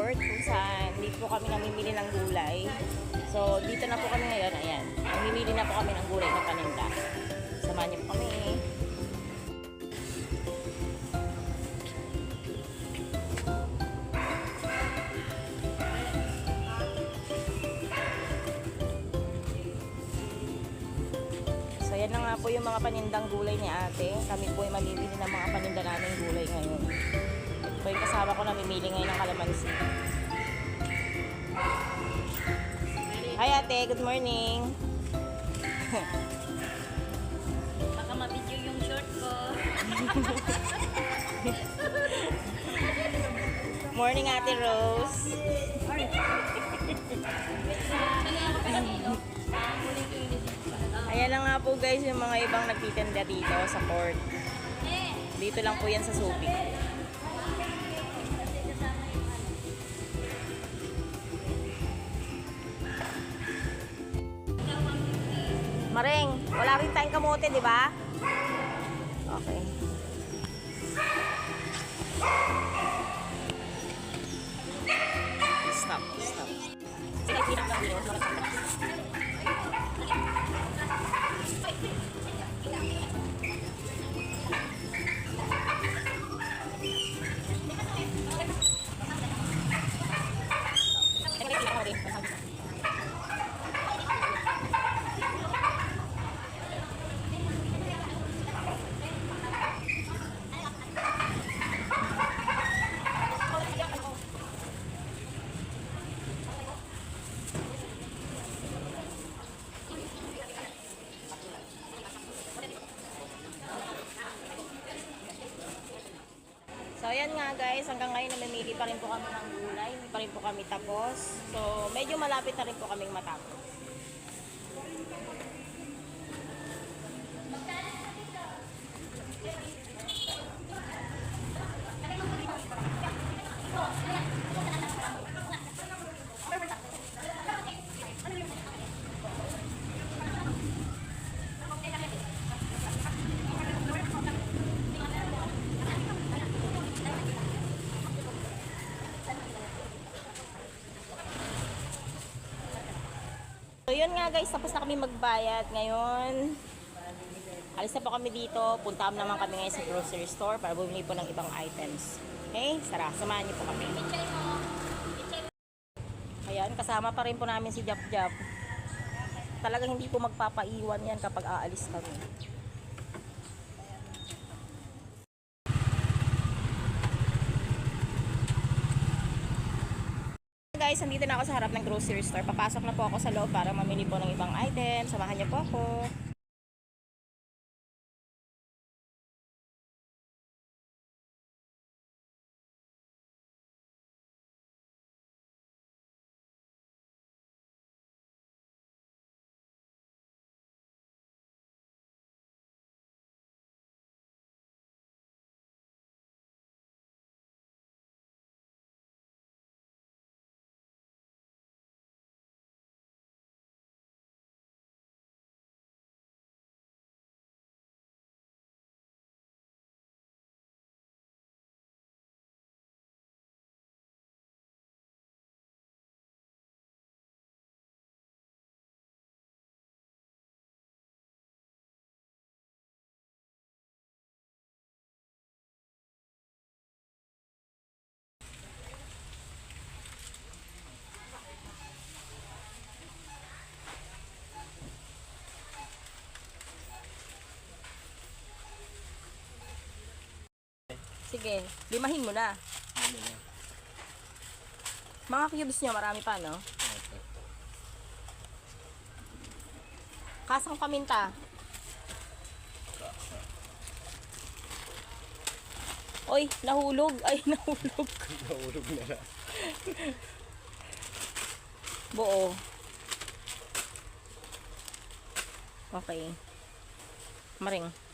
port kung saan dito po kami namimili ng gulay. So, dito na po kami ngayon. Ayan. Namimili na po kami ng gulay na paninda. Samahan niyo po kami. So, yan na nga po yung mga panindang gulay ni ate. Kami po ay mamimili ng mga paninda naming gulay ngayon. Ito po yung kasama ko namimili ngayon ng kalamansi. Hi ate, good morning. Baka mabidyo yung short ko. Morning ate Rose. Ayan na nga po guys yung mga ibang nagtitinda dito sa port. Dito lang po yan sa Subic. Maring, wala rin tayong kamote, di ba? Okay. Stop. Sige, pinag lang dito. So, ayan nga guys, hanggang ngayon namimili pa rin po kami ng gulay, hindi pa rin po kami tapos. So, medyo malapit na rin po kaming matapos. So yun nga guys, tapos na kami magbayad ngayon. Alis na po kami dito. Punta naman kami ngayon sa grocery store para bumili po ng ibang items. Okay? Tara, samahan niyo po kami. Ayan, kasama pa rin po namin si Jap Jap. Talagang hindi po magpapaiwan yan kapag aalis kami. Guys, nandito na ako sa harap ng grocery store. Papasok na po ako sa loob para mamili po ng ibang item. Samahan niyo po ako. Sige, limahin mo na. Mga cubes niya, marami pa, no? Kasang paminta. Oy, nahulog. Ay, nahulog. Nahulog na lang. Buo. Okay. Maring.